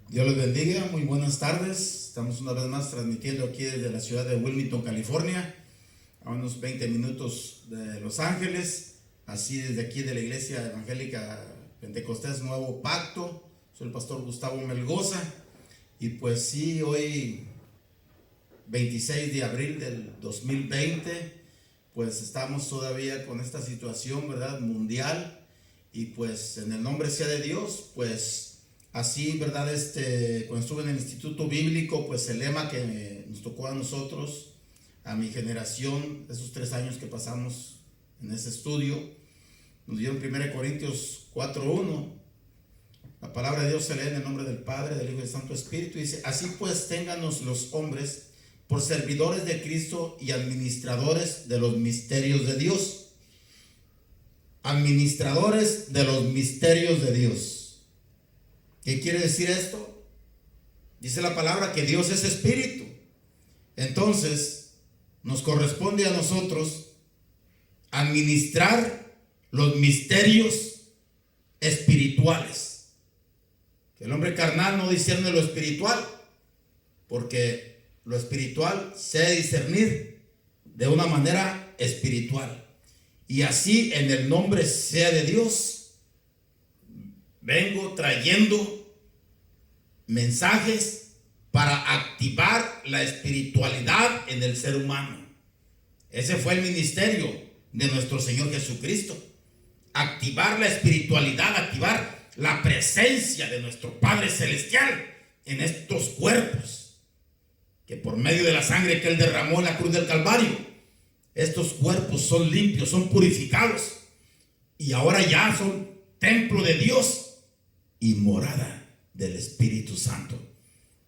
Dios les bendiga, muy buenas tardes. Estamos una vez más transmitiendo aquí desde la ciudad de Wilmington, California, a unos 20 minutos de Los Ángeles, así desde aquí de la Iglesia Evangélica Pentecostés Nuevo Pacto. Soy el pastor Gustavo Melgoza y pues sí, hoy 26 de abril del 2020, pues estamos todavía con esta situación, ¿verdad?, mundial, y pues en el nombre sea de Dios, pues así, ¿verdad? Cuando estuve en el Instituto Bíblico, pues el lema que nos tocó a nosotros, a mi generación, esos 3 años que pasamos en ese estudio, nos dieron 1 Corintios 4:1. La palabra de Dios se lee en el nombre del Padre, del Hijo y del Santo Espíritu, y dice: así pues, téngannos los hombres por servidores de Cristo y administradores de los misterios de Dios. Administradores de los misterios de Dios. ¿Qué quiere decir esto? Dice la palabra que Dios es espíritu. Entonces, nos corresponde a nosotros administrar los misterios espirituales. Que el hombre carnal no discierne lo espiritual, porque lo espiritual se debe discernir de una manera espiritual. Y así, en el nombre sea de Dios, vengo trayendo mensajes para activar la espiritualidad en el ser humano. Ese fue el ministerio de nuestro Señor Jesucristo. Activar la espiritualidad, activar la presencia de nuestro Padre Celestial en estos cuerpos, que por medio de la sangre que Él derramó en la cruz del Calvario, estos cuerpos son limpios, son purificados, y ahora ya son templo de Dios y morada del Espíritu Santo.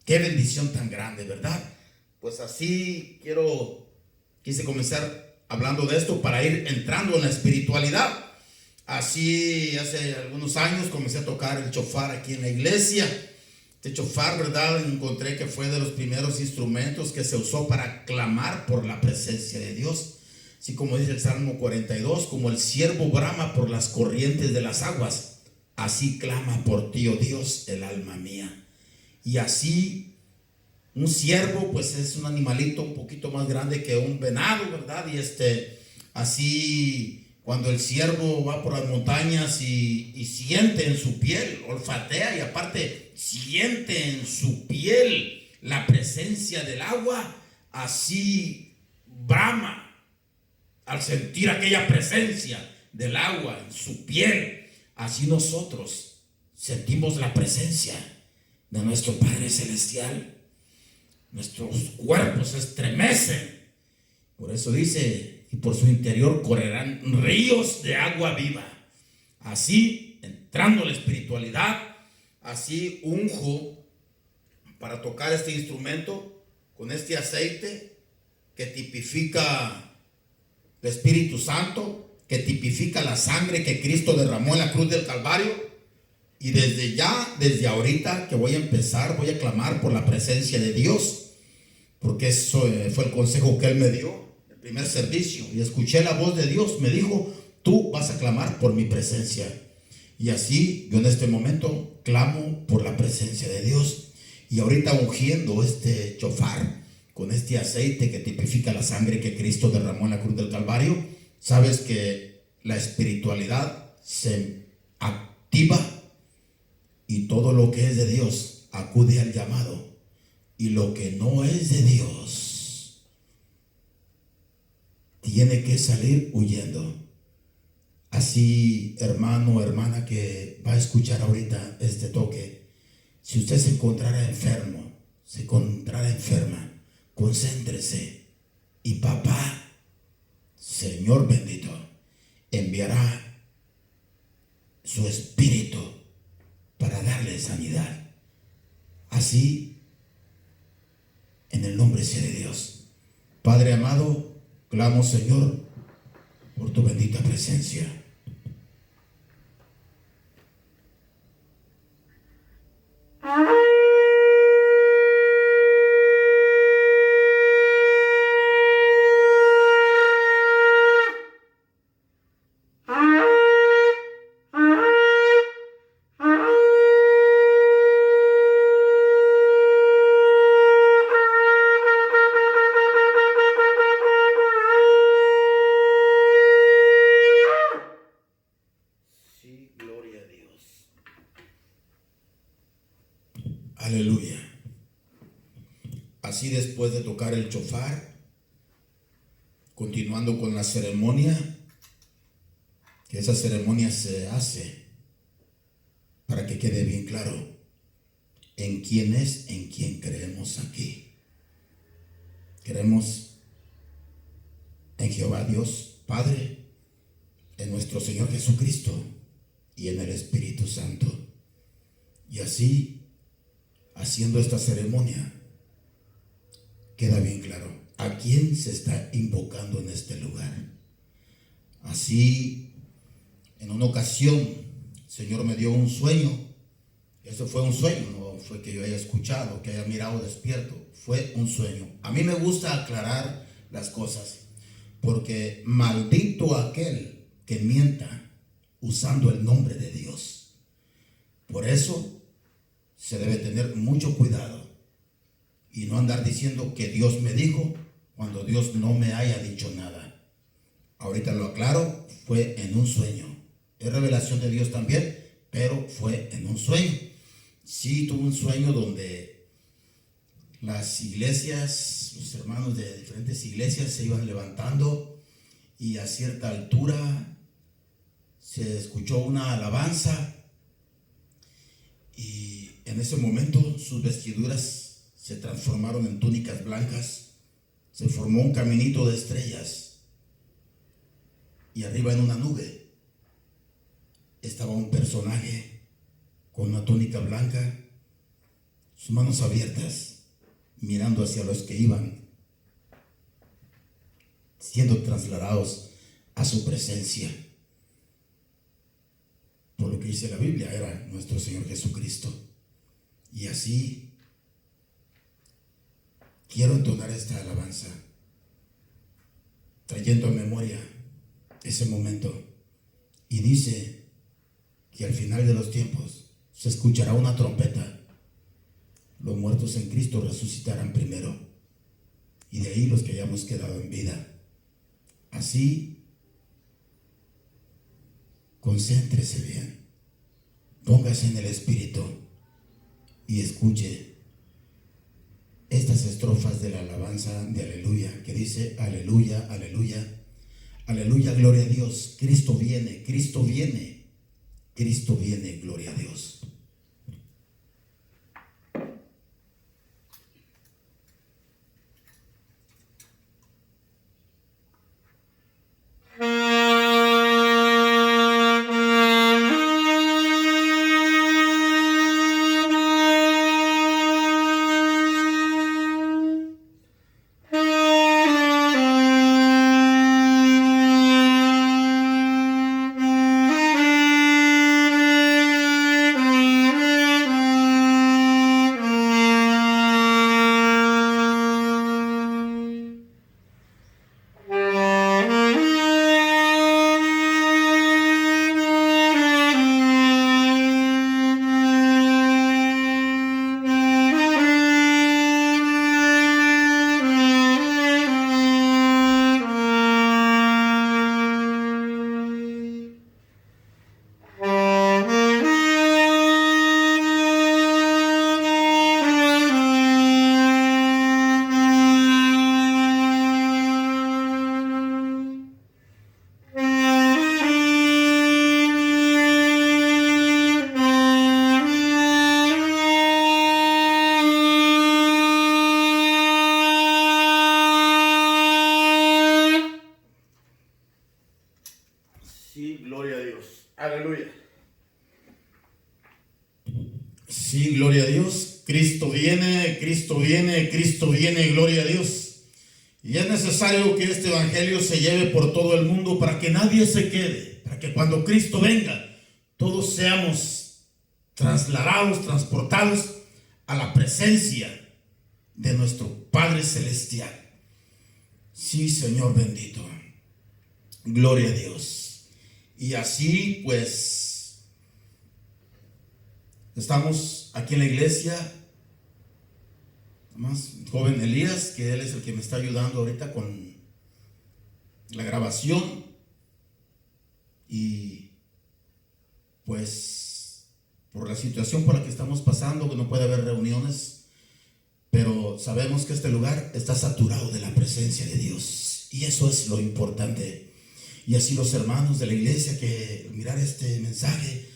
Qué bendición tan grande, ¿verdad? Pues así quise comenzar hablando de esto para ir entrando en la espiritualidad. Así, hace algunos años comencé a tocar el shofar aquí en la iglesia. Este shofar, ¿verdad?, encontré que fue de los primeros instrumentos que se usó para clamar por la presencia de Dios. Así como dice el Salmo 42, como el siervo brama por las corrientes de las aguas, así clama por ti, oh Dios, el alma mía. Y así, un ciervo, pues es un animalito un poquito más grande que un venado, ¿verdad? Y así, cuando el ciervo va por las montañas y siente en su piel, olfatea y aparte siente en su piel la presencia del agua, así brama al sentir aquella presencia del agua en su piel. Así nosotros sentimos la presencia de nuestro Padre Celestial. Nuestros cuerpos se estremecen. Por eso dice: y por su interior correrán ríos de agua viva. Así, entrando la espiritualidad, así unjo para tocar este instrumento con este aceite que tipifica el Espíritu Santo, que tipifica la sangre que Cristo derramó en la cruz del Calvario. Y desde ahorita que voy a empezar, voy a clamar por la presencia de Dios, porque eso fue el consejo que Él me dio el primer servicio, y escuché la voz de Dios. Me dijo: tú vas a clamar por mi presencia. Y así yo en este momento clamo por la presencia de Dios, y ahorita ungiendo este shofar con este aceite que tipifica la sangre que Cristo derramó en la cruz del Calvario, sabes que la espiritualidad se activa y todo lo que es de Dios acude al llamado, y lo que no es de Dios tiene que salir huyendo. Así, hermano o hermana que va a escuchar ahorita este toque, si usted se encontrara enfermo, se encontrara enferma, concéntrese, y papá, Señor bendito, enviará su espíritu para darle sanidad. Así, en el nombre sea de Dios. Padre amado, clamo, Señor, por tu bendita presencia. Aleluya. Así, después de tocar el shofar, continuando con la ceremonia, que esa ceremonia se hace para que quede bien claro en quién es, en quién creemos aquí. Creemos en Jehová Dios Padre, en nuestro Señor Jesucristo y en el Espíritu Santo. Y así, haciendo esta ceremonia, queda bien claro a quién se está invocando en este lugar. Así, en una ocasión, el Señor me dio un sueño. Ese fue un sueño, no fue que yo haya escuchado, que haya mirado despierto. Fue un sueño. A mí me gusta aclarar las cosas, porque maldito aquel que mienta usando el nombre de Dios. Por eso se debe tener mucho cuidado y no andar diciendo que Dios me dijo cuando Dios no me haya dicho nada. Ahorita lo aclaro, fue en un sueño. Es revelación de Dios también, pero fue en un sueño. Sí, tuve un sueño donde las iglesias, los hermanos de diferentes iglesias se iban levantando y a cierta altura se escuchó una alabanza y en ese momento sus vestiduras se transformaron en túnicas blancas, se formó un caminito de estrellas y arriba en una nube estaba un personaje con una túnica blanca, sus manos abiertas, mirando hacia los que iban siendo trasladados a su presencia. Por lo que dice la Biblia, era nuestro Señor Jesucristo. Y así quiero entonar esta alabanza, trayendo a memoria ese momento. Y dice que al final de los tiempos se escuchará una trompeta. Los muertos en Cristo resucitarán primero, y de ahí los que hayamos quedado en vida. Así, concéntrese bien, póngase en el Espíritu y escuche estas estrofas de la alabanza de aleluya, que dice: aleluya, aleluya, aleluya, gloria a Dios, Cristo viene, Cristo viene, Cristo viene, gloria a Dios. Sí, gloria a Dios. Aleluya. Sí, gloria a Dios. Cristo viene, Cristo viene, Cristo viene, gloria a Dios. Y es necesario que este evangelio se lleve por todo el mundo para que nadie se quede, para que cuando Cristo venga, todos seamos trasladados, transportados a la presencia de nuestro Padre Celestial. Sí, Señor bendito. Gloria a Dios. Y así pues estamos aquí en la iglesia. Más joven Elías, que él es el que me está ayudando ahorita con la grabación. Y pues por la situación por la que estamos pasando, que no puede haber reuniones, pero sabemos que este lugar está saturado de la presencia de Dios, y eso es lo importante. Y así los hermanos de la iglesia que mirar este mensaje,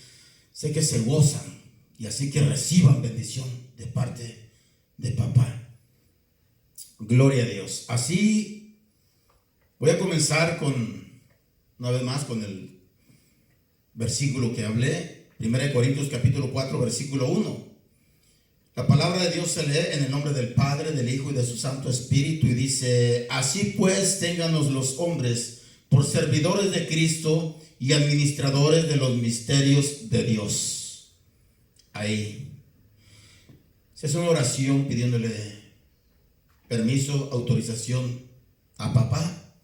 sé que se gozan, y así que reciban bendición de parte de papá. Gloria a Dios. Así voy a comenzar una vez más con el versículo que hablé, 1 Corintios capítulo 4, versículo 1. La palabra de Dios se lee en el nombre del Padre, del Hijo y de su Santo Espíritu, y dice: así pues, ténganos los hombres por servidores de Cristo y administradores de los misterios de Dios. Ahí se hace una oración pidiéndole permiso, autorización a papá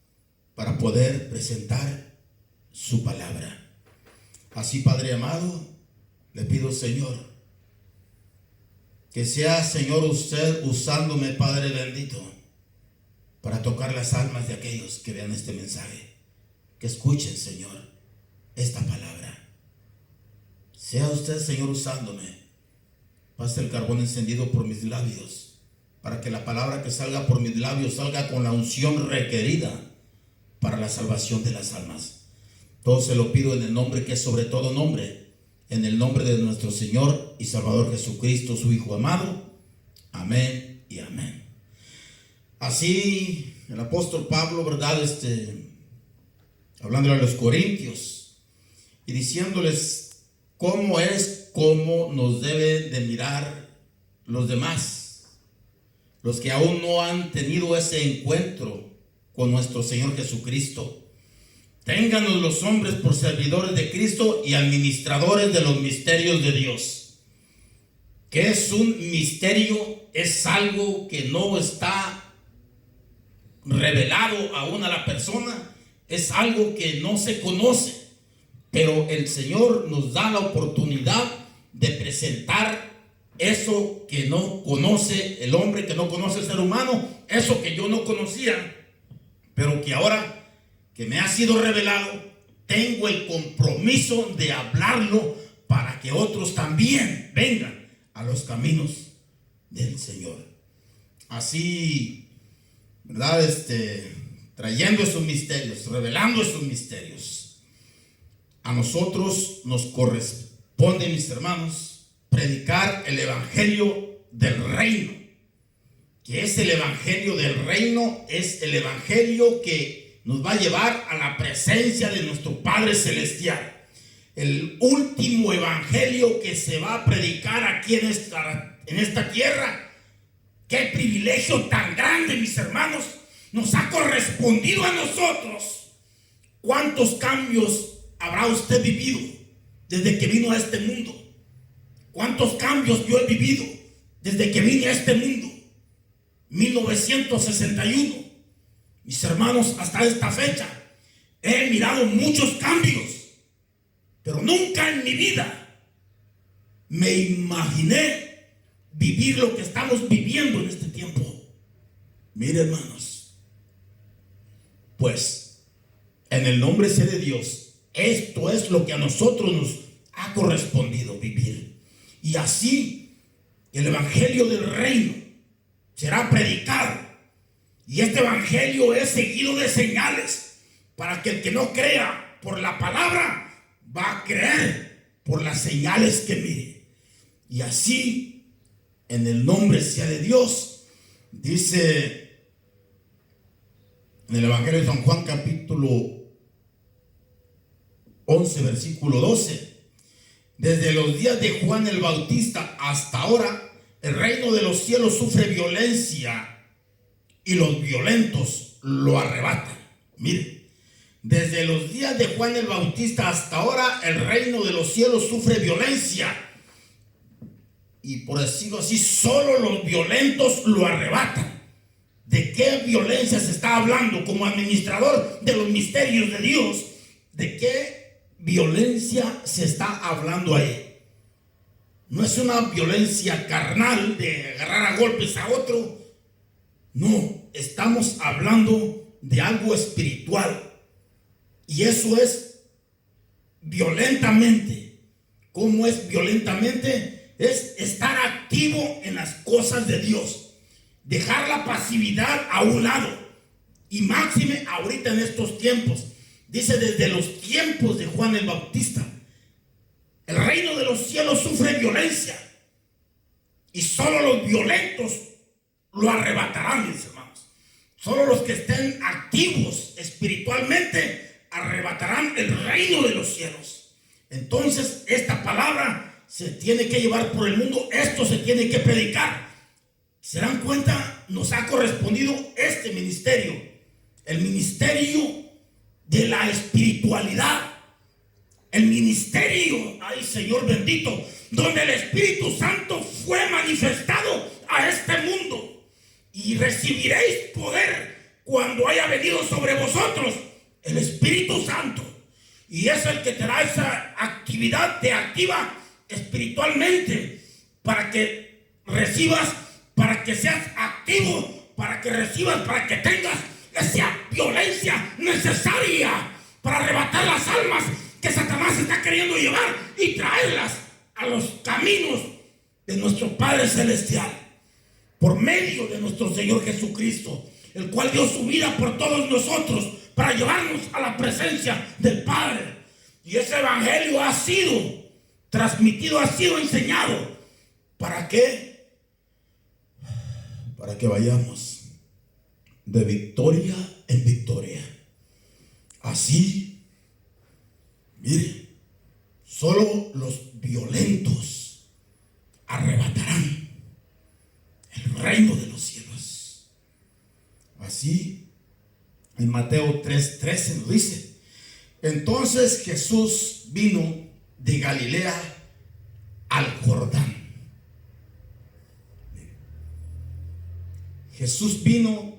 para poder presentar su palabra. Así, Padre amado, le pido, Señor, que sea, Señor, usted usándome, Padre bendito, para tocar las almas de aquellos que vean este mensaje, que escuchen, Señor, esta palabra. Sea usted, Señor, usándome. Pase el carbón encendido por mis labios, para que la palabra que salga por mis labios salga con la unción requerida para la salvación de las almas. Todo se lo pido en el nombre que es sobre todo nombre, en el nombre de nuestro Señor y Salvador Jesucristo, su Hijo amado. Amén y amén. Así el apóstol Pablo, ¿verdad? Hablándole a los corintios y diciéndoles cómo nos deben de mirar los demás, los que aún no han tenido ese encuentro con nuestro Señor Jesucristo. Ténganos los hombres por servidores de Cristo y administradores de los misterios de Dios. ¿Qué es un misterio? Es algo que no está revelado aún a la persona, es algo que no se conoce, pero el Señor nos da la oportunidad de presentar eso que no conoce el hombre, que no conoce el ser humano, eso que yo no conocía, pero que ahora que me ha sido revelado, tengo el compromiso de hablarlo para que otros también vengan a los caminos del Señor. Así, ¿verdad? Trayendo esos misterios, revelando esos misterios. A nosotros nos corresponde, mis hermanos, predicar el evangelio del reino. Que es el evangelio del reino, es el evangelio que nos va a llevar a la presencia de nuestro Padre Celestial. El último evangelio que se va a predicar aquí en esta tierra. Qué privilegio tan grande, mis hermanos, nos ha correspondido a nosotros. ¿Cuántos cambios habrá usted vivido desde que vino a este mundo? ¿Cuántos cambios yo he vivido desde que vine a este mundo? 1961. Mis hermanos, hasta esta fecha he mirado muchos cambios, pero nunca en mi vida me imaginé vivir lo que estamos viviendo en este tiempo. Mire, hermanos, pues en el nombre sea de Dios, esto es lo que a nosotros nos ha correspondido vivir. Y así el evangelio del reino será predicado. Y este evangelio es seguido de señales, para que el que no crea por la palabra va a creer por las señales que mire. Y así, en el nombre sea de Dios, dice en el evangelio de San Juan capítulo 11 versículo 12: desde los días de Juan el Bautista hasta ahora, el reino de los cielos sufre violencia y los violentos lo arrebatan. Mire, desde los días de Juan el Bautista hasta ahora, el reino de los cielos sufre violencia. Y por decirlo así, solo los violentos lo arrebatan. ¿De qué violencia se está hablando? Como administrador de los misterios de Dios, ¿de qué violencia se está hablando ahí? No es una violencia carnal de agarrar a golpes a otro. No, estamos hablando de algo espiritual. Y eso es violentamente ¿Cómo es violentamente? Es estar activo en las cosas de Dios. Dejar la pasividad a un lado. Y máxime ahorita en estos tiempos. Dice desde los tiempos de Juan el Bautista. El reino de los cielos sufre violencia. Y solo los violentos lo arrebatarán, mis hermanos. Solo los que estén activos espiritualmente arrebatarán el reino de los cielos. Entonces esta palabra se tiene que llevar por el mundo. Esto se tiene que predicar. ¿Se dan cuenta? Nos ha correspondido este ministerio. El ministerio de la espiritualidad. El ministerio, ay Señor bendito, donde el Espíritu Santo fue manifestado a este mundo. Y recibiréis poder cuando haya venido sobre vosotros el Espíritu Santo. Y es el que te da esa actividad, te activa espiritualmente para que recibas, para que seas activo, para que recibas, para que tengas esa violencia necesaria para arrebatar las almas que Satanás está queriendo llevar y traerlas a los caminos de nuestro Padre Celestial por medio de nuestro Señor Jesucristo, el cual dio su vida por todos nosotros para llevarnos a la presencia del Padre. Y ese evangelio ha sido transmitido, ha sido enseñado. ¿Para qué? Para que vayamos de victoria en victoria. Así, mire, solo los violentos arrebatarán el reino de los cielos. Así, en Mateo 3:13 nos dice: entonces Jesús vino de Galilea al Jordán. Jesús vino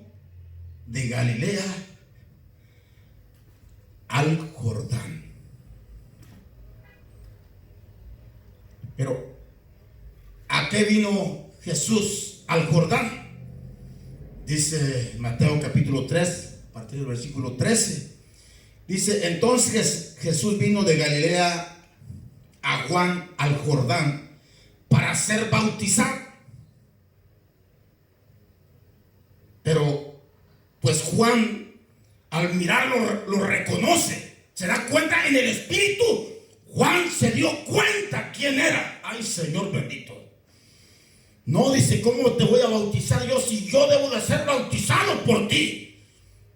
de Galilea al Jordán. Pero ¿a qué vino Jesús al Jordán? Dice Mateo capítulo 3, a partir del versículo 13. Dice: entonces Jesús vino de Galilea a Juan al Jordán para ser bautizado. Pero pues Juan, al mirarlo, lo reconoce, se da cuenta en el espíritu. Juan se dio cuenta quién era. Ay, Señor bendito. No dice: ¿cómo te voy a bautizar yo si yo debo de ser bautizado por ti?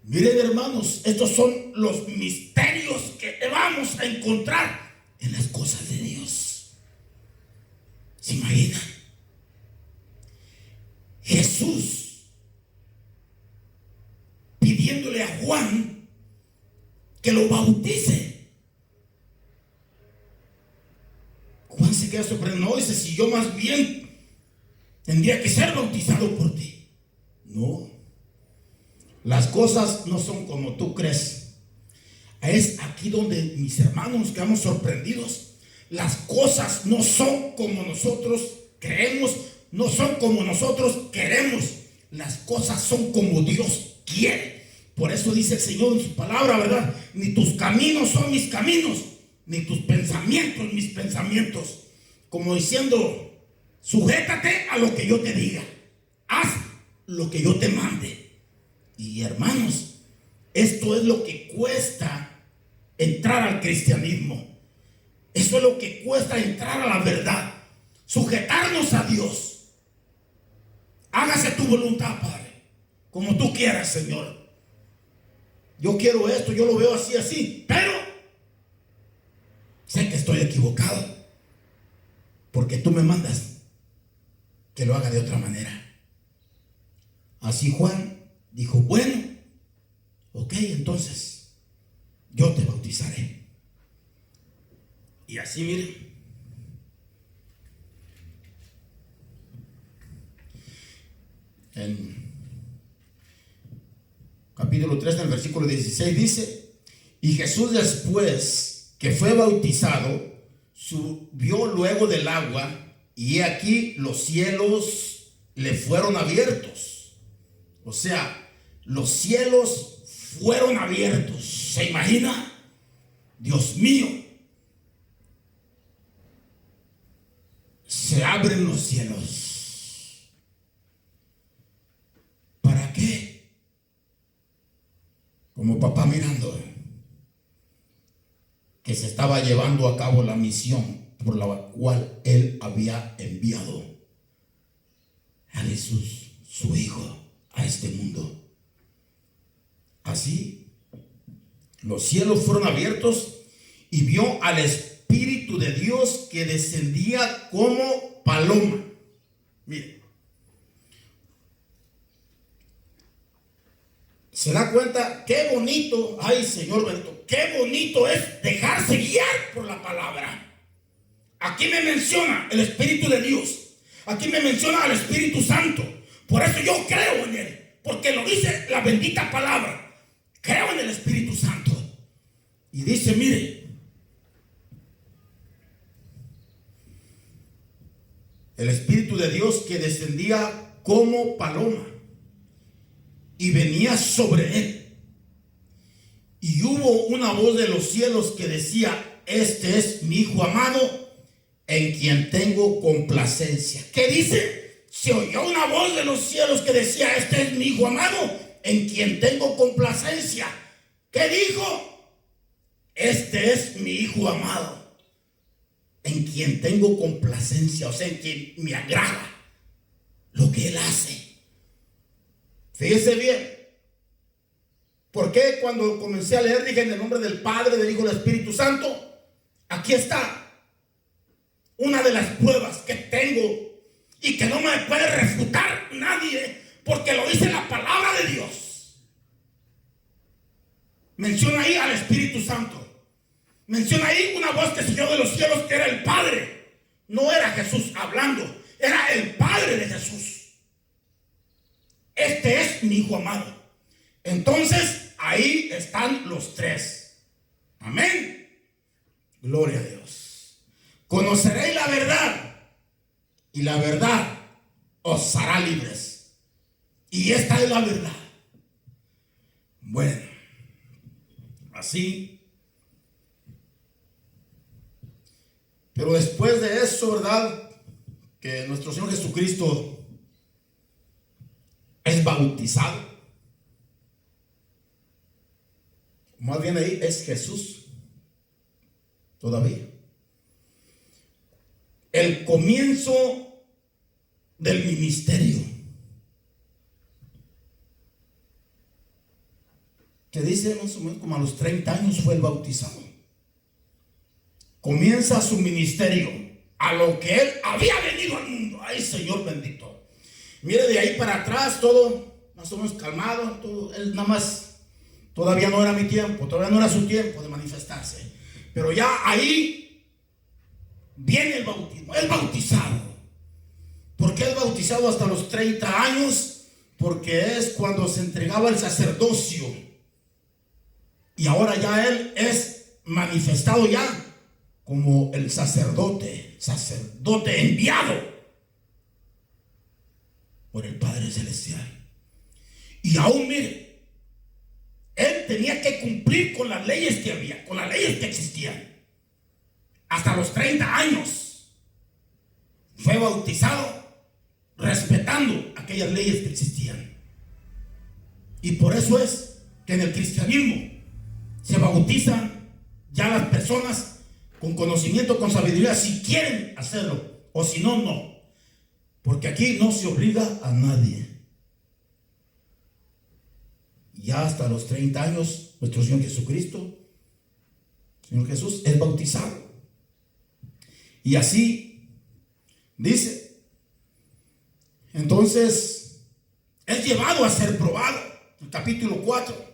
Miren, hermanos, estos son los misterios que vamos a encontrar en las cosas de Dios. ¿Se imaginan? Jesús pidiéndole a Juan que lo bautice. Juan se queda sorprendido. No, dice: si yo más bien tendría que ser bautizado por ti. No, las cosas no son como tú crees. Es aquí donde, mis hermanos, quedamos sorprendidos. Las cosas no son como nosotros creemos, no son como nosotros queremos. Las cosas son como Dios quiere. Por eso dice el Señor en su palabra, ¿verdad? Ni tus caminos son mis caminos, ni tus pensamientos mis pensamientos. Como diciendo: sujétate a lo que yo te diga, haz lo que yo te mande. Y hermanos, esto es lo que cuesta entrar al cristianismo. Eso es lo que cuesta entrar a la verdad. Sujetarnos a Dios. Hágase tu voluntad, Padre, como tú quieras, Señor. Yo quiero esto, yo lo veo así, así, pero sé que estoy equivocado, porque tú me mandas que lo haga de otra manera. Así Juan dijo: bueno, ok, entonces yo te bautizaré. Y así, miren, en capítulo 3, en el versículo 16 dice: y Jesús, después que fue bautizado, subió luego del agua, y he aquí los cielos le fueron abiertos. O sea, los cielos fueron abiertos. ¿Se imagina? Dios mío. se abren los cielos. ¿Para qué? Como papá mirando que se estaba llevando a cabo la misión por la cual él había enviado a Jesús, su hijo, a este mundo. Así, los cielos fueron abiertos y vio al Espíritu de Dios que descendía como paloma. Mire, se da cuenta qué bonito, ay Señor bendito, qué bonito es dejarse guiar por la palabra. Aquí me menciona el Espíritu de Dios. Aquí me menciona al Espíritu Santo. Por eso yo creo en Él. Porque lo dice la bendita palabra. Creo en el Espíritu Santo. Y dice, mire, el Espíritu de Dios que descendía como paloma y venía sobre él. Y hubo una voz de los cielos que decía: este es mi Hijo amado, en quien tengo complacencia. ¿Qué dice? Se oyó una voz de los cielos que decía: este es mi Hijo amado, en quien tengo complacencia. ¿Qué dijo? Este es mi Hijo amado, en quien tengo complacencia, o sea, en quien me agrada lo que Él hace. Fíjese bien. ¿Por qué cuando comencé a leer dije en el nombre del Padre, del Hijo y del Espíritu Santo? Aquí está una de las pruebas que tengo y que no me puede refutar nadie, porque lo dice la palabra de Dios. Menciona ahí al Espíritu Santo. Menciona ahí una voz que se oyó de los cielos, que era el Padre. No era Jesús hablando, era el Padre de Jesús. Este es mi Hijo amado. Entonces ahí están los tres. Amén. Gloria a Dios. Conoceréis la verdad, y la verdad os hará libres. Y esta es la verdad. Bueno, así. Pero después de eso, ¿verdad? Que nuestro Señor Jesucristo es bautizado. Más bien ahí es Jesús todavía. El comienzo del ministerio, que dice más o menos como a los 30 años fue el bautizado. Comienza su ministerio a lo que Él había venido al mundo. Ay, Señor bendito. Mire, de ahí para atrás todo más o menos calmado, todo, Él nada más. Todavía no era mi tiempo, todavía no era su tiempo de manifestarse. Pero ya ahí viene el bautismo, el bautizado. ¿Por qué el bautizado hasta los 30 años? Porque es cuando se entregaba el sacerdocio. Y ahora ya él es manifestado ya como el sacerdote enviado por el Padre Celestial. Y aún mire, él tenía que cumplir con las leyes que había, con las leyes que existían. Hasta los 30 años fue bautizado respetando aquellas leyes que existían. Y por eso es que en el cristianismo se bautizan ya las personas con conocimiento, con sabiduría, si quieren hacerlo, o si no, no. Porque aquí no se obliga a nadie. Ya hasta los 30 años, nuestro Señor Jesucristo, Señor Jesús, es bautizado. Y así dice. Entonces, es llevado a ser probado. El capítulo 4.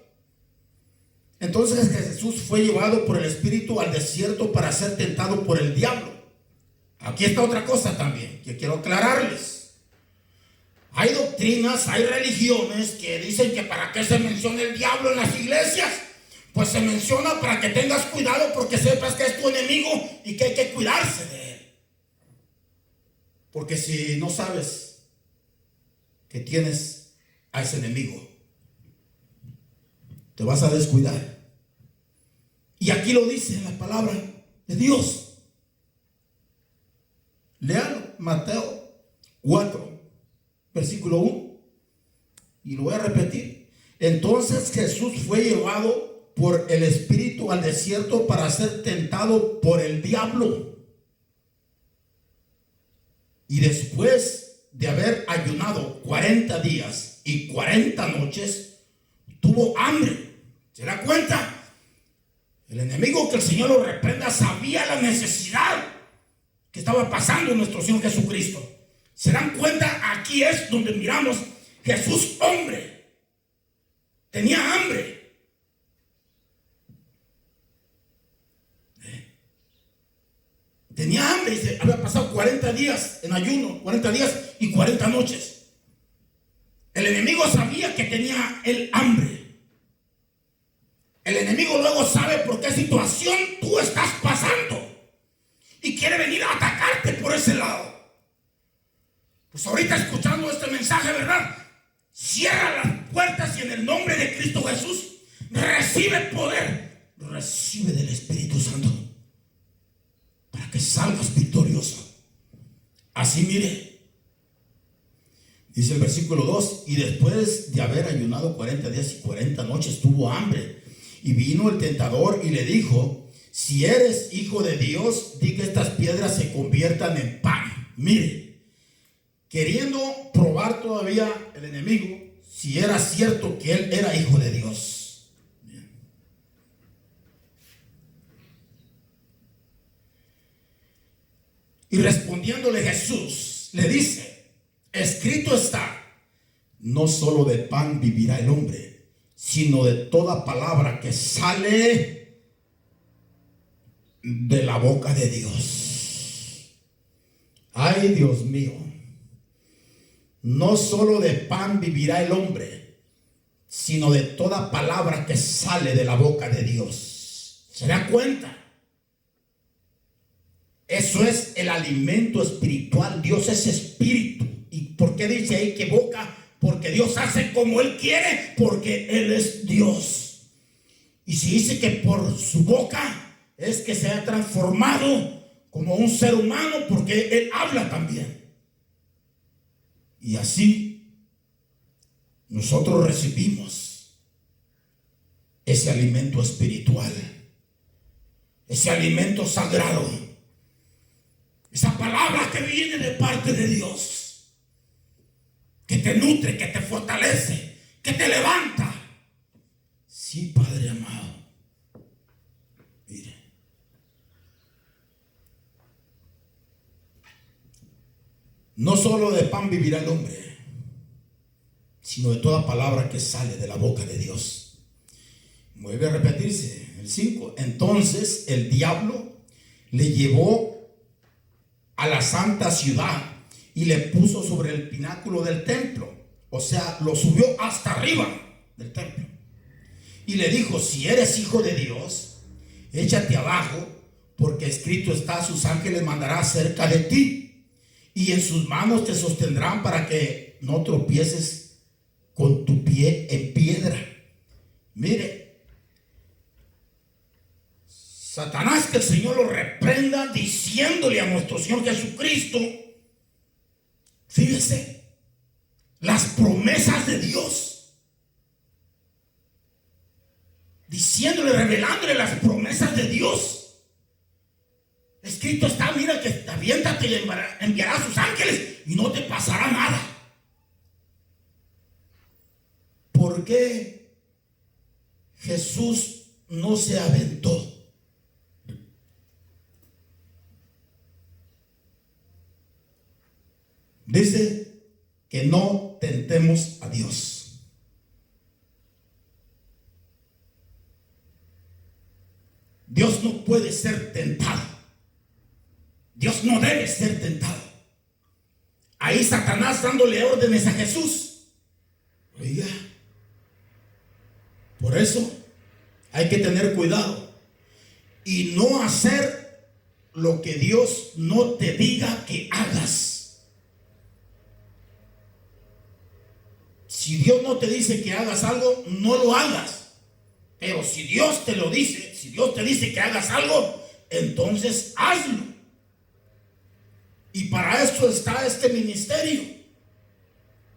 Entonces Jesús fue llevado por el Espíritu al desierto para ser tentado por el diablo. Aquí está otra cosa también que quiero aclararles. Hay doctrinas, hay religiones que dicen que para qué se menciona el diablo en las iglesias. Pues se menciona para que tengas cuidado, porque sepas que es tu enemigo y que hay que cuidarse de él. Porque si no sabes que tienes a ese enemigo, te vas a descuidar. Y aquí lo dice la palabra de Dios. Léalo. Mateo 4, versículo 1. Y lo voy a repetir. Entonces Jesús fue llevado por el Espíritu al desierto para ser tentado por el diablo. Y después de haber ayunado 40 días y 40 noches, tuvo hambre. ¿Se da cuenta? El enemigo, que el Señor lo reprenda, sabía la necesidad que estaba pasando nuestro Señor Jesucristo. ¿Se dan cuenta? Aquí es donde miramos Jesús, hombre, tenía hambre. Tenía hambre, dice, había pasado 40 días en ayuno, 40 días y 40 noches. El enemigo sabía que tenía el hambre. El enemigo luego sabe por qué situación tú estás pasando y quiere venir a atacarte por ese lado. Pues ahorita, escuchando este mensaje, ¿verdad? Cierra las puertas y en el nombre de Cristo Jesús recibe poder, recibe del Espíritu Santo para que salgas victorioso. Así, mire, dice el versículo 2: y después de haber ayunado 40 días y 40 noches, tuvo hambre. Y vino el tentador y le dijo: si eres hijo de Dios, di que estas piedras se conviertan en pan. Mire, queriendo probar todavía el enemigo si era cierto que él era hijo de Dios. Bien. Y respondiéndole Jesús, le dice: escrito está, no solo de pan vivirá el hombre, sino de toda palabra que sale de la boca de Dios. Ay, Dios mío. No solo de pan vivirá el hombre, sino de toda palabra que sale de la boca de Dios. ¿Se da cuenta? Eso es el alimento espiritual. Dios es espíritu. ¿Y por qué dice ahí que boca? Porque Dios hace como Él quiere, porque Él es Dios. Y si dice que por su boca es que se ha transformado como un ser humano, porque Él habla también. Y así nosotros recibimos ese alimento espiritual, ese alimento sagrado, esa palabra que viene de parte de Dios, que te nutre, que te fortalece, que te levanta. Sí, Padre amado. Mire, no solo de pan vivirá el hombre, sino de toda palabra que sale de la boca de Dios. Vuelve a repetirse el 5. Entonces el diablo le llevó a la santa ciudad y le puso sobre el pináculo del templo. O sea, lo subió hasta arriba del templo. Y le dijo: si eres hijo de Dios, échate abajo, porque escrito está: sus ángeles mandará cerca de ti, y en sus manos te sostendrán para que no tropieces con tu pie en piedra. Mire, Satanás, que el Señor lo reprenda, diciéndole a nuestro Señor Jesucristo, fíjese, las promesas de Dios, diciéndole, revelándole las promesas de Dios. Escrito está, mira, que te aviéntate y enviará a sus ángeles y no te pasará nada. ¿Por qué Jesús no se aventó? Dice que no tentemos a Dios. Dios no puede ser tentado. Dios no debe ser tentado. Ahí Satanás dándole órdenes a Jesús. Oiga, por eso hay que tener cuidado y no hacer lo que Dios no te diga que hagas. Si Dios no te dice que hagas algo, no lo hagas. Pero si Dios te lo dice, si Dios te dice que hagas algo, entonces hazlo. Y Y para eso está este ministerio,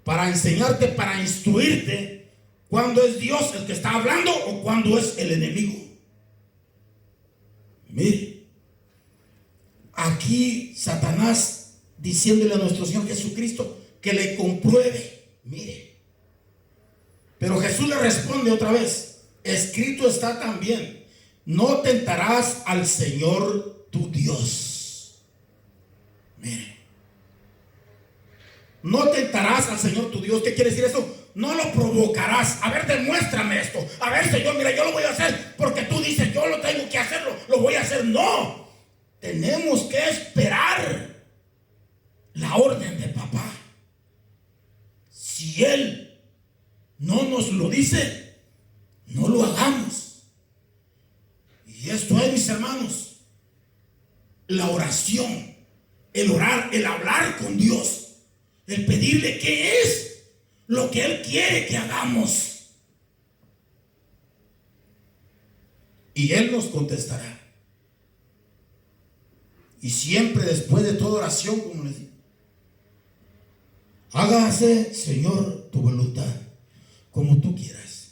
para enseñarte, para instruirte cuando es Dios el que está hablando o cuando es el enemigo. Mire, aquí Satanás diciéndole a nuestro Señor Jesucristo que le compruebe. Mire, pero Jesús le responde otra vez: escrito está también, no tentarás al Señor tu Dios. Mire, no tentarás al Señor tu Dios. ¿Qué quiere decir eso? No lo provocarás. A ver, demuéstrame esto. A ver, Señor, mira, yo lo voy a hacer porque tú dices, yo lo tengo que hacerlo, lo voy a hacer. No, tenemos que esperar la orden de papá. Si Él no nos lo dice, no lo hagamos. Y esto es, mis hermanos, la oración, el orar, el hablar con Dios, el pedirle qué es lo que Él quiere que hagamos. Y Él nos contestará. Y siempre después de toda oración, como les digo, hágase, Señor, tu voluntad, como tú quieras.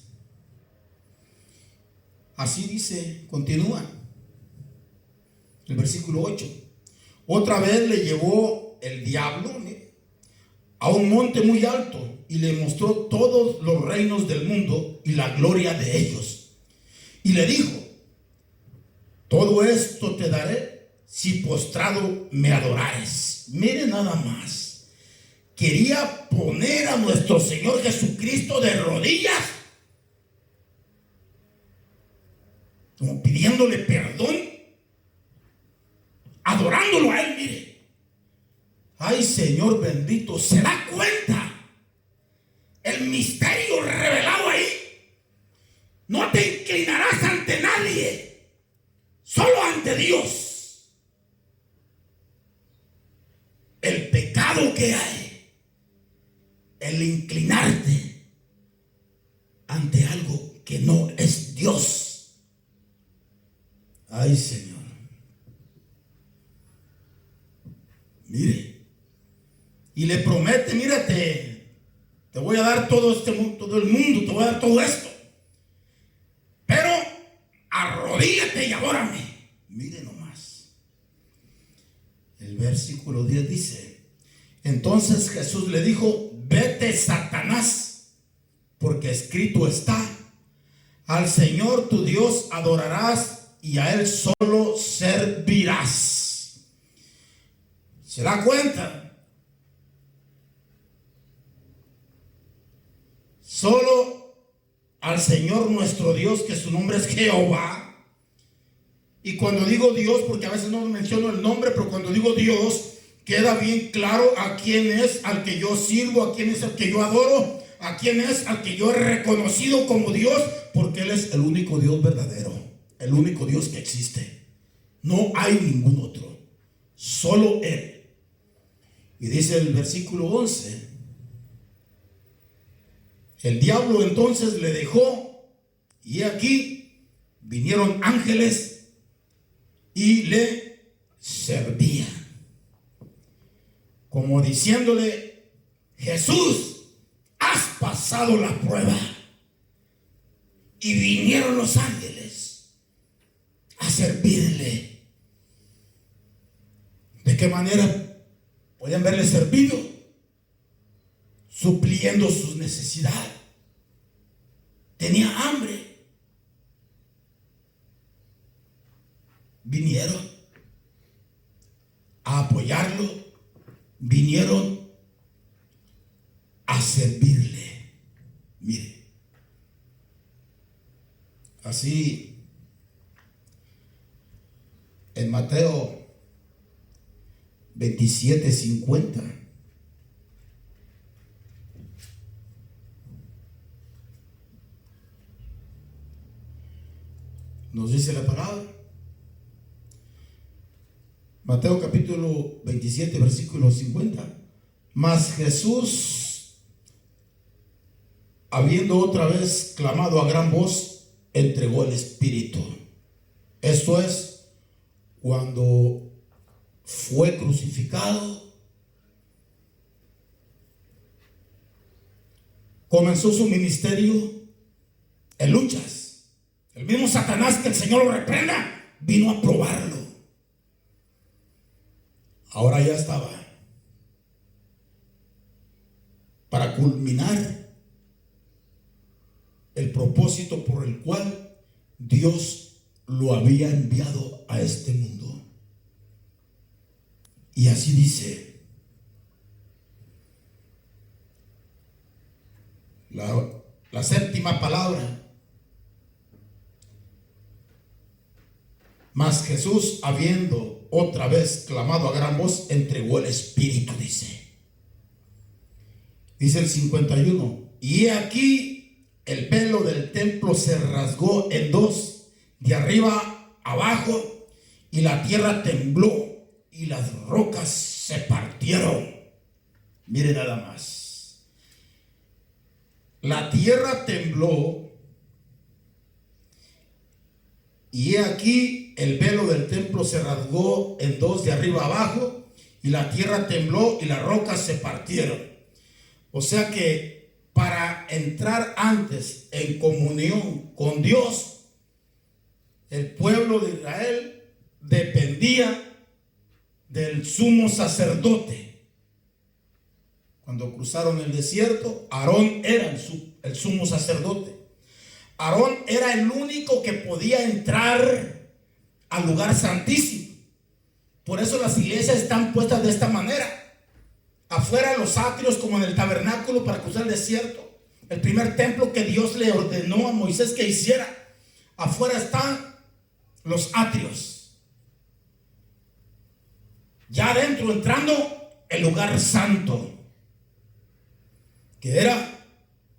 Así dice, continúa el versículo 8. Otra vez le llevó el diablo a un monte muy alto y le mostró todos los reinos del mundo y la gloria de ellos. Y le dijo: todo esto te daré si postrado me adorares. Mire nada más. Quería poner a nuestro Señor Jesucristo de rodillas, como pidiéndole perdón, adorándolo a Él. Mire, ay, Señor bendito, ¿se da cuenta el misterio revelado ahí? No te inclinarás ante nadie, solo ante Dios. El pecado que hay, el inclinarte ante algo que no es Dios. Ay, Señor, mire, y le promete: mírate, te voy a dar todo este mundo, todo el mundo, te voy a dar todo esto, pero arrodíllate y adórame. Mire nomás, el versículo 10 dice: entonces Jesús le dijo: vete, Satanás, porque escrito está, al Señor tu Dios adorarás y a Él solo servirás. ¿Se da cuenta? Solo al Señor nuestro Dios, que su nombre es Jehová. Y cuando digo Dios, porque a veces no menciono el nombre, pero cuando digo Dios, queda bien claro a quién es al que yo sirvo, a quién es al que yo adoro, a quién es al que yo he reconocido como Dios, porque Él es el único Dios verdadero, el único Dios que existe. No hay ningún otro, solo Él. Y dice el versículo 11: el diablo entonces le dejó, y aquí vinieron ángeles y le servían, como diciéndole: Jesús, has pasado la prueba. Y vinieron los ángeles a servirle. ¿De qué manera podían verle servido? Supliendo sus necesidades. Tenía hambre, vinieron a apoyarlo, vinieron a servirle. Mire, así en Mateo 27:50 nos dice la palabra. Mateo capítulo 27, versículo 50. Mas Jesús, habiendo otra vez clamado a gran voz, entregó el Espíritu. Esto es, cuando fue crucificado, comenzó su ministerio en luchas. El mismo Satanás, que el Señor lo reprenda, vino a probarlo. Ahora ya estaba para culminar el propósito por el cual Dios lo había enviado a este mundo. Y así dice la séptima palabra. Mas Jesús, habiendo otra vez clamado a gran voz, entregó el Espíritu, dice el 51. Y he aquí, el velo del templo se rasgó en dos, de arriba abajo, y la tierra tembló, y las rocas se partieron. Mire nada más. La tierra tembló, y he aquí el velo del templo se rasgó en dos, de arriba abajo, y la tierra tembló y las rocas se partieron. O sea que para entrar antes en comunión con Dios, el pueblo de Israel dependía del sumo sacerdote. Cuando cruzaron el desierto, Aarón era el sumo sacerdote. Aarón era el único que podía entrar al lugar santísimo. Por eso las iglesias están puestas de esta manera. Afuera los atrios, como en el tabernáculo para cruzar el desierto. El primer templo que Dios le ordenó a Moisés que hiciera. Afuera están los atrios. Ya adentro, entrando, el lugar santo, que era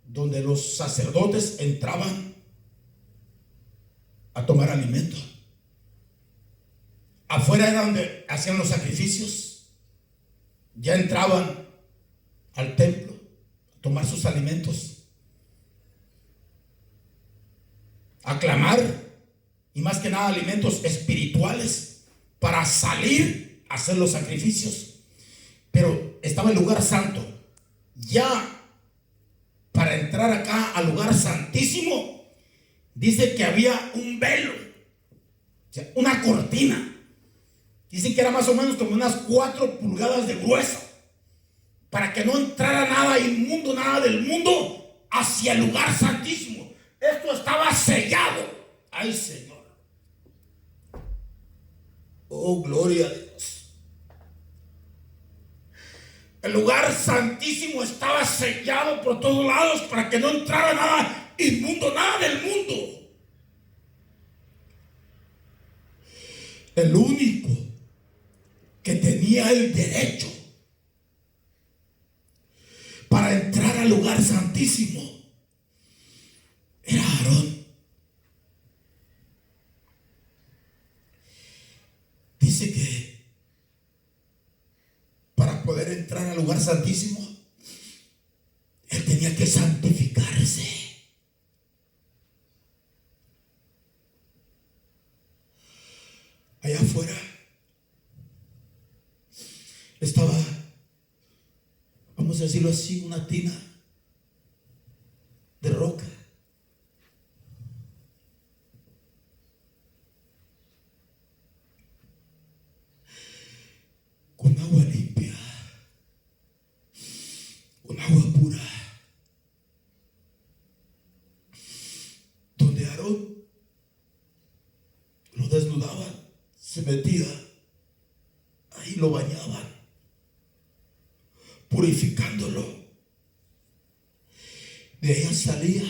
donde los sacerdotes entraban a tomar alimento. Afuera era donde hacían los sacrificios. Ya entraban al templo a tomar sus alimentos, a clamar, y más que nada alimentos espirituales, para salir a hacer los sacrificios. Pero estaba el lugar santo. Ya para entrar acá al lugar santísimo, dice que había un velo, o sea, una cortina. Dicen que era más o menos como unas 4 pulgadas de grueso, para que no entrara nada inmundo, nada del mundo hacia el lugar santísimo. Esto estaba sellado. Ay, Señor. Oh, gloria a Dios. El lugar santísimo estaba sellado por todos lados para que no entrara nada inmundo, nada del mundo. El único que tenía el derecho para entrar al lugar santísimo era Aarón. Dice que para poder entrar al lugar santísimo, él tenía que santificarse. Allá afuera estaba, vamos a decirlo así, una tina de roca. Con agua limpia, con agua pura, donde Aarón lo desnudaban, se metía, ahí lo bañaban, purificándolo. De ella salía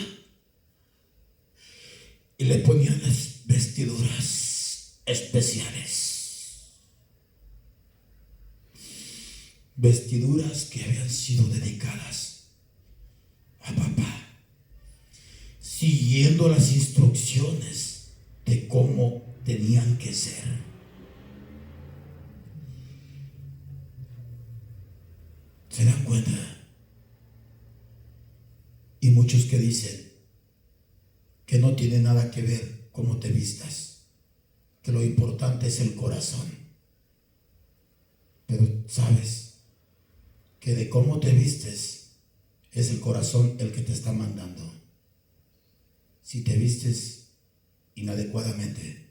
y le ponían las vestiduras especiales. Vestiduras que habían sido dedicadas a papá, siguiendo las instrucciones de cómo tenían que ser. ¿Se dan cuenta? Y muchos que dicen que no tiene nada que ver cómo te vistas, que lo importante es el corazón. Pero sabes que de cómo te vistes Es el corazón el que te está mandando. Si te vistes inadecuadamente,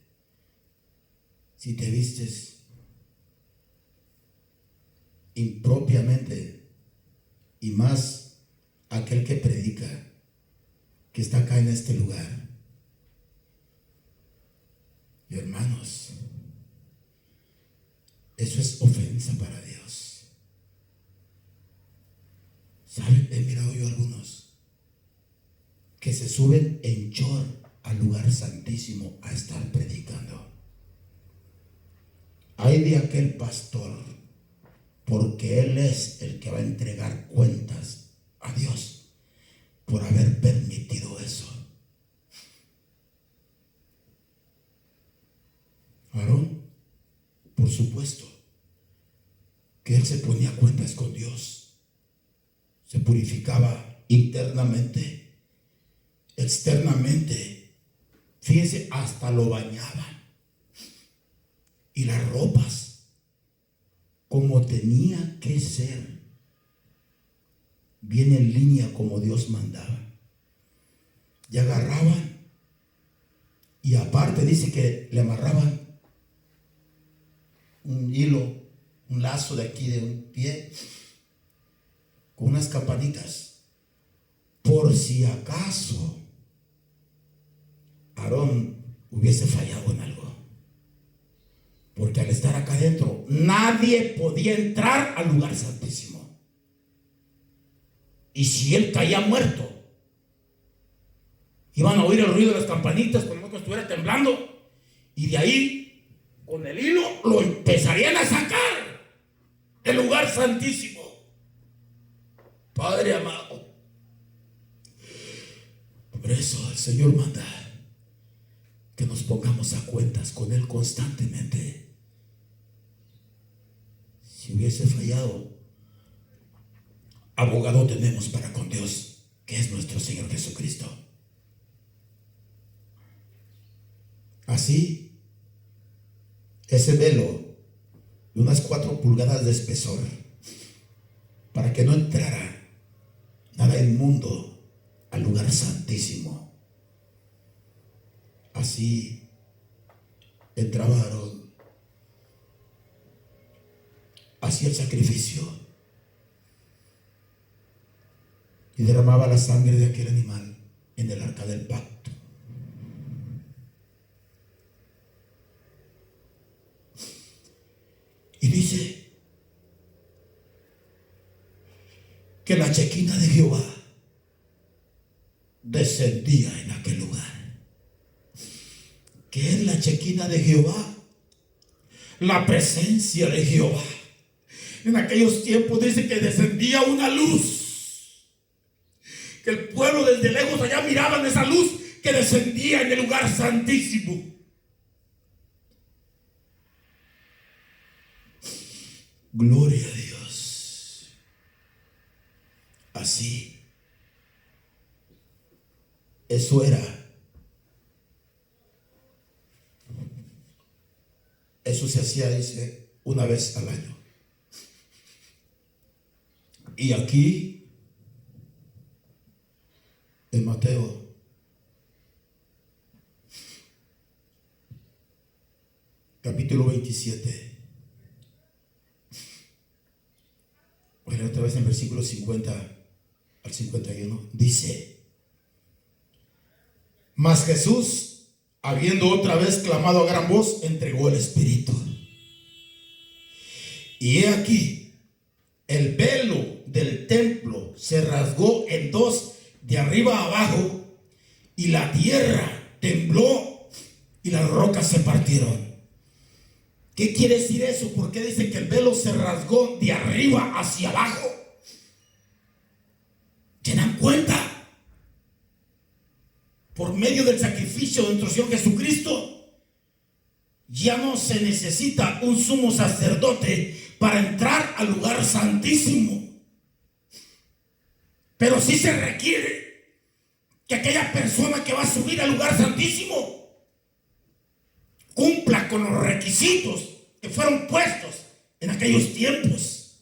si te vistes impropiamente, y más aquel que predica, que está acá en este lugar. Y hermanos, eso es ofensa para Dios. ¿Saben? He mirado yo algunos que se suben en short al lugar santísimo a estar predicando. Ay de aquel pastor, porque él es el que va a entregar cuentas a Dios por haber permitido eso. Aarón, por supuesto que él se ponía cuentas con Dios, se purificaba internamente, externamente. Fíjense, hasta lo bañaban, y las ropas como tenía que ser, bien en línea como Dios mandaba. Y agarraban, y aparte dice que le amarraban un hilo, un lazo de aquí de un pie, con unas campanitas, por si acaso Aarón hubiese fallado en algo. Porque al estar acá adentro, nadie podía entrar al lugar santísimo. Y si él caía muerto, iban a oír el ruido de las campanitas como que estuviera temblando, y de ahí con el hilo lo empezarían a sacar del lugar santísimo. Padre amado, por eso el Señor manda que nos pongamos a cuentas con Él constantemente. Si hubiese fallado, abogado tenemos para con Dios, que es nuestro Señor Jesucristo. Así, ese velo de unas 4 pulgadas de espesor, para que no entrara nada inmundo al lugar santísimo. Así entraba Aarón, hacía el sacrificio y derramaba la sangre de aquel animal en el arca del pacto. Y dice que la Chequina de Jehová descendía en aquel lugar. ¿Qué es la Chequina de Jehová? La presencia de Jehová. En aquellos tiempos dice que descendía una luz, que el pueblo desde lejos allá miraban esa luz que descendía en el lugar santísimo. Gloria a Dios. Así, eso era. Eso se hacía, dice, una vez al año. Y aquí, en Mateo, capítulo 27, bueno, otra vez en versículo 50 al 51, dice: mas Jesús, habiendo otra vez clamado a gran voz, entregó el Espíritu. Y he aquí, el velo del templo se rasgó en dos de arriba a abajo, y la tierra tembló y las rocas se partieron. ¿Qué quiere decir eso? ¿Por qué dice que el velo se rasgó de arriba hacia abajo? ¿Se dan cuenta? Por medio del sacrificio de nuestro Señor Jesucristo, ya no se necesita un sumo sacerdote para entrar al lugar santísimo. Pero sí se requiere que aquella persona que va a subir al lugar santísimo cumpla con los requisitos que fueron puestos en aquellos tiempos.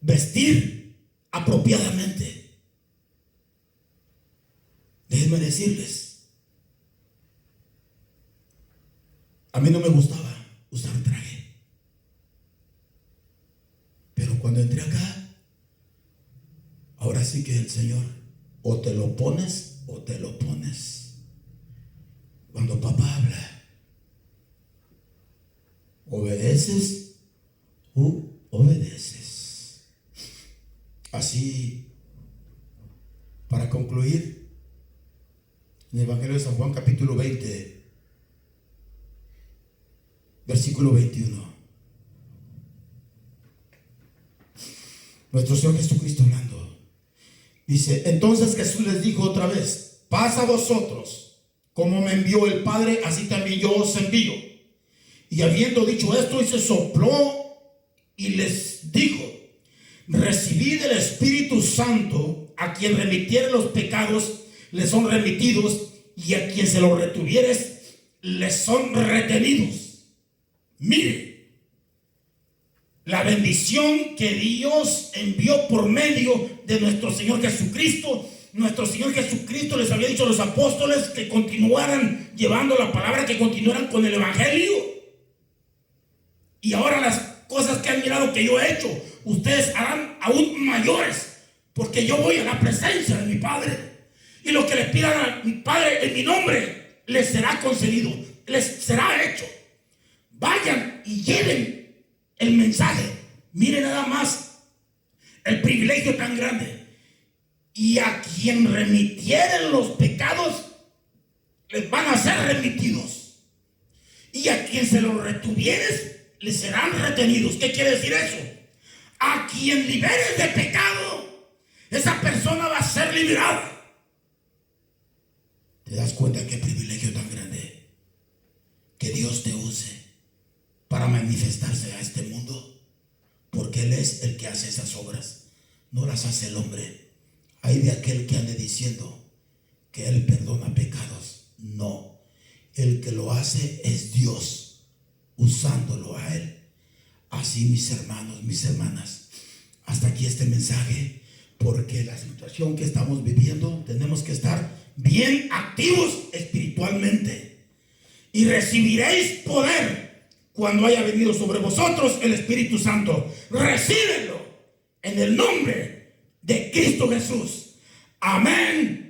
vestir apropiadamente. Déjenme decirles, a mí no me gustaba usar traje, pero cuando entré acá, ahora sí que el Señor, o te lo pones o te lo pones. Cuando papá habla, obedeces u obedeces. Así, para concluir, en el Evangelio de San Juan capítulo 20, versículo 21, nuestro Señor Jesucristo hablando, dice: entonces Jesús les dijo otra vez: paz a vosotros, como me envió el Padre, así también yo os envío. Y habiendo dicho esto, y se sopló y les dijo: recibid el Espíritu Santo. A quien remitiere los pecados les son remitidos, y a quien se los retuvieres les son retenidos. Mire la bendición que Dios envió por medio de nuestro Señor Jesucristo. Nuestro Señor Jesucristo les había dicho a los apóstoles que continuaran llevando la palabra, que continuaran con el evangelio. Y ahora las cosas que han mirado que yo he hecho, ustedes harán aún mayores, porque yo voy a la presencia de mi Padre, y lo que le pidan a mi Padre en mi nombre les será concedido, les será hecho. Vayan y lleven el mensaje. Miren nada más el privilegio tan grande. Y a quien remitieren los pecados les van a ser remitidos, y a quien se los retuvieres les serán retenidos. ¿Qué quiere decir eso? A quien liberes de pecado, esa persona va a ser liberada. ¿Te das cuenta qué privilegio tan grande? Que Dios te use para manifestarse a este mundo, porque Él es el que hace esas obras, no las hace el hombre. Hay de aquel que ande diciendo que Él perdona pecados. No, el que lo hace es Dios, usándolo a Él. Así, mis hermanos, mis hermanas, hasta aquí este mensaje, porque la situación que estamos viviendo, tenemos que estar bien activos espiritualmente. Y recibiréis poder cuando haya venido sobre vosotros el Espíritu Santo. Recíbelo en el nombre de Cristo Jesús. Amén